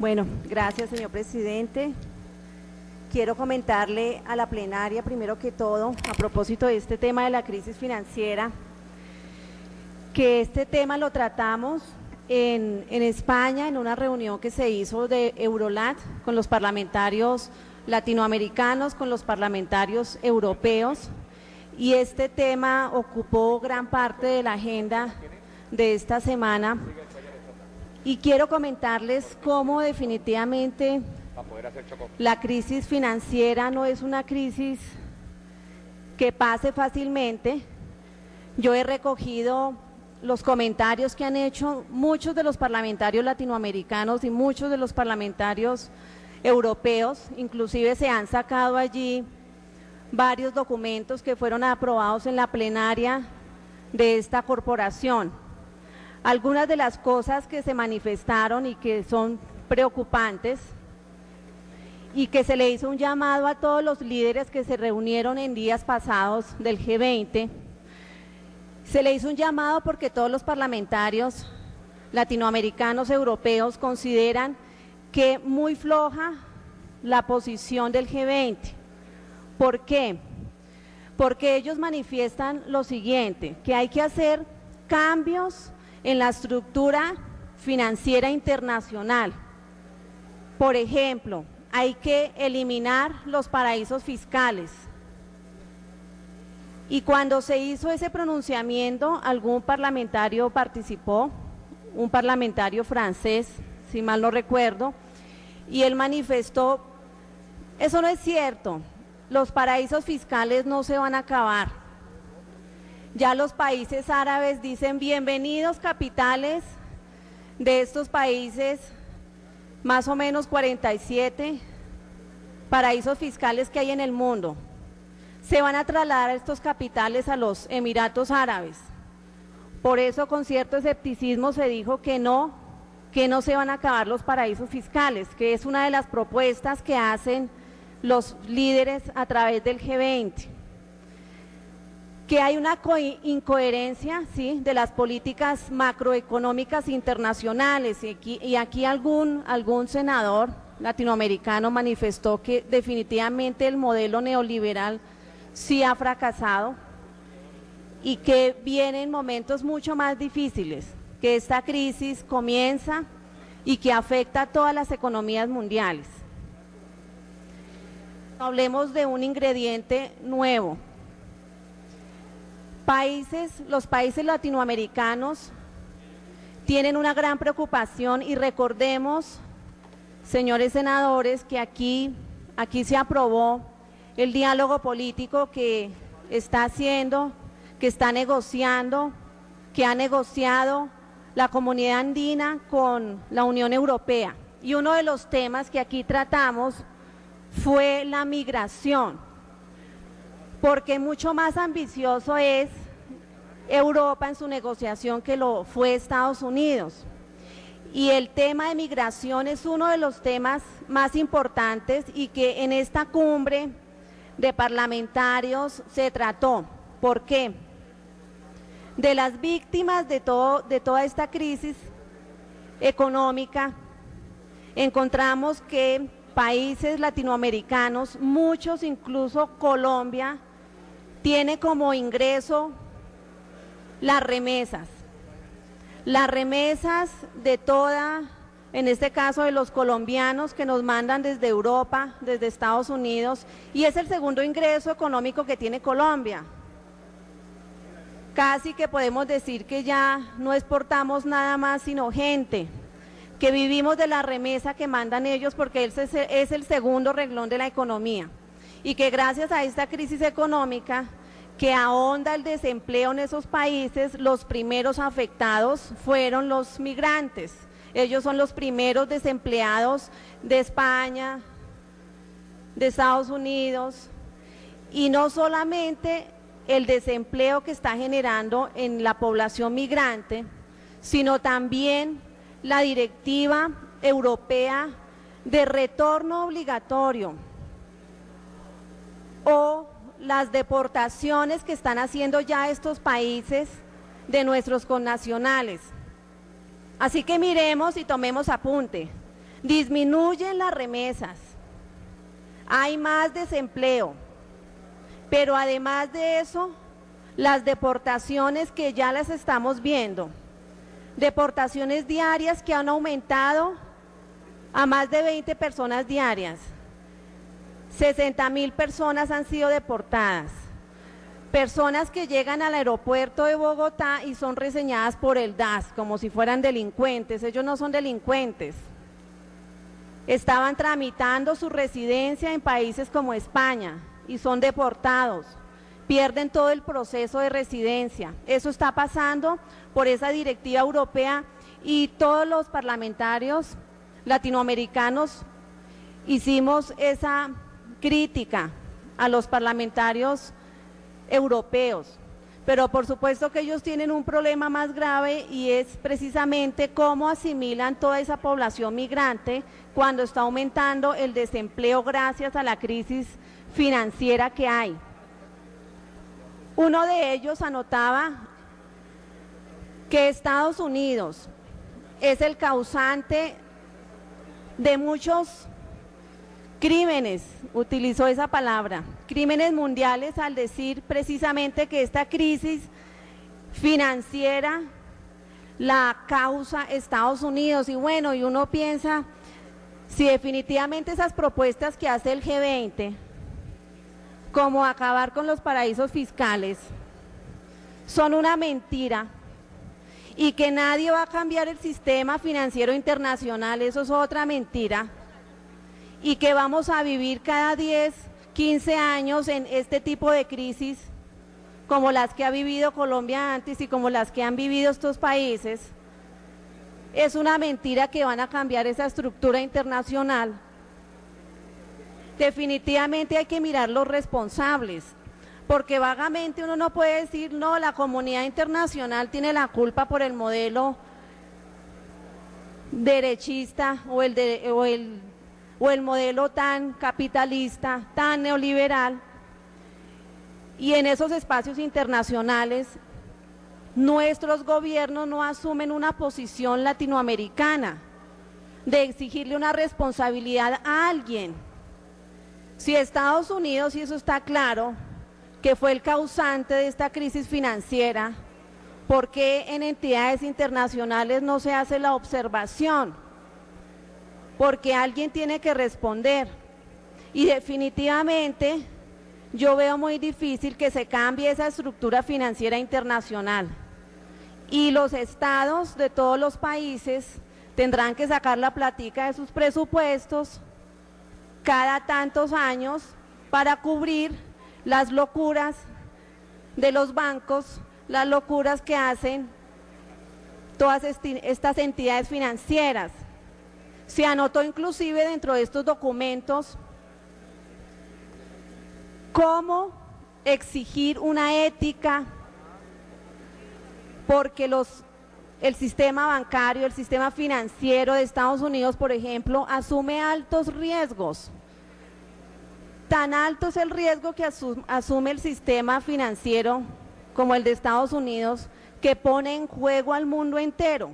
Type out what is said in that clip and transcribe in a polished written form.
Bueno, gracias, señor presidente. Quiero comentarle a la plenaria, primero que todo, a propósito de este tema de la crisis financiera, que este tema lo tratamos en España, en una reunión que se hizo de Eurolat con los parlamentarios latinoamericanos, con los parlamentarios europeos, y este tema ocupó gran parte de la agenda de esta semana. Y quiero comentarles cómo definitivamente la crisis financiera no es una crisis que pase fácilmente. Yo he recogido los comentarios que han hecho muchos de los parlamentarios latinoamericanos y muchos de los parlamentarios europeos, inclusive se han sacado allí varios documentos que fueron aprobados en la plenaria de esta corporación. Algunas de las cosas que se manifestaron y que son preocupantes y que se le hizo un llamado a todos los líderes que se reunieron en días pasados del G20, se le hizo un llamado porque todos los parlamentarios latinoamericanos, europeos, consideran que muy floja la posición del G20. ¿Por qué? Porque ellos manifiestan lo siguiente, que hay que hacer cambios en la estructura financiera internacional. Por ejemplo, hay que eliminar los paraísos fiscales. Y cuando se hizo ese pronunciamiento, algún parlamentario participó, un parlamentario francés, si mal no recuerdo, y él manifestó, eso no es cierto, los paraísos fiscales no se van a acabar. Ya los países árabes dicen bienvenidos capitales de estos países, más o menos 47 paraísos fiscales que hay en el mundo. Se van a trasladar estos capitales a los Emiratos Árabes. Por eso con cierto escepticismo se dijo que no se van a acabar los paraísos fiscales, que es una de las propuestas que hacen los líderes a través del G20. Que hay una incoherencia, ¿sí?, de las políticas macroeconómicas internacionales, y aquí algún senador latinoamericano manifestó que definitivamente el modelo neoliberal sí ha fracasado y que vienen momentos mucho más difíciles, que esta crisis comienza y que afecta a todas las economías mundiales. Hablemos de un ingrediente nuevo. Los países latinoamericanos tienen una gran preocupación y recordemos, señores senadores, que aquí se aprobó el diálogo político que está haciendo, que está negociando, que ha negociado la Comunidad Andina con la Unión Europea. Y uno de los temas que aquí tratamos fue la migración, porque mucho más ambicioso es Europa en su negociación que lo fue Estados Unidos. Y el tema de migración es uno de los temas más importantes y que en esta cumbre de parlamentarios se trató. ¿Por qué? De las víctimas de toda esta crisis económica, encontramos que países latinoamericanos, muchos, incluso Colombia, tiene como ingreso las remesas de en este caso de los colombianos que nos mandan desde Europa, desde Estados Unidos, y es el segundo ingreso económico que tiene Colombia. Casi que podemos decir que ya no exportamos nada más sino gente, que vivimos de la remesa que mandan ellos porque es el segundo renglón de la economía, y que gracias a esta crisis económica que ahonda el desempleo en esos países, los primeros afectados fueron los migrantes. Ellos son los primeros desempleados de España, de Estados Unidos, y no solamente el desempleo que está generando en la población migrante, sino también la directiva europea de retorno obligatorio o las deportaciones que están haciendo ya estos países de nuestros connacionales. Así que miremos y tomemos apunte. Disminuyen las remesas, hay más desempleo, pero además de eso, las deportaciones que ya las estamos viendo, deportaciones diarias que han aumentado a más de 20 personas diarias, 60.000 personas han sido deportadas, personas que llegan al aeropuerto de Bogotá y son reseñadas por el DAS como si fueran delincuentes. Ellos no son delincuentes, estaban tramitando su residencia en países como España y son deportados, pierden todo el proceso de residencia. Eso está pasando por esa directiva europea y todos los parlamentarios latinoamericanos hicimos esa crítica a los parlamentarios europeos, pero por supuesto que ellos tienen un problema más grave y es precisamente cómo asimilan toda esa población migrante cuando está aumentando el desempleo gracias a la crisis financiera que hay. Uno de ellos anotaba que Estados Unidos es el causante de muchos crímenes, utilizó esa palabra, crímenes mundiales, al decir precisamente que esta crisis financiera la causa Estados Unidos. Y bueno, y uno piensa, si definitivamente esas propuestas que hace el G20, como acabar con los paraísos fiscales, son una mentira, y que nadie va a cambiar el sistema financiero internacional, eso es otra mentira, y que vamos a vivir cada 10, 15 años en este tipo de crisis, como las que ha vivido Colombia antes y como las que han vivido estos países, es una mentira que van a cambiar esa estructura internacional. Definitivamente hay que mirar los responsables, porque vagamente uno no puede decir, no, la comunidad internacional tiene la culpa por el modelo derechista o el modelo tan capitalista, tan neoliberal. Y en esos espacios internacionales, nuestros gobiernos no asumen una posición latinoamericana de exigirle una responsabilidad a alguien. Si Estados Unidos, y eso está claro, que fue el causante de esta crisis financiera, ¿por qué en entidades internacionales no se hace la observación? Porque alguien tiene que responder, y definitivamente yo veo muy difícil que se cambie esa estructura financiera internacional, y los estados de todos los países tendrán que sacar la platica de sus presupuestos cada tantos años para cubrir las locuras de los bancos, las locuras que hacen todas estas entidades financieras. Se anotó inclusive dentro de estos documentos cómo exigir una ética, porque el sistema bancario, el sistema financiero de Estados Unidos, por ejemplo, asume altos riesgos. Tan alto es el riesgo que asume el sistema financiero como el de Estados Unidos, que pone en juego al mundo entero.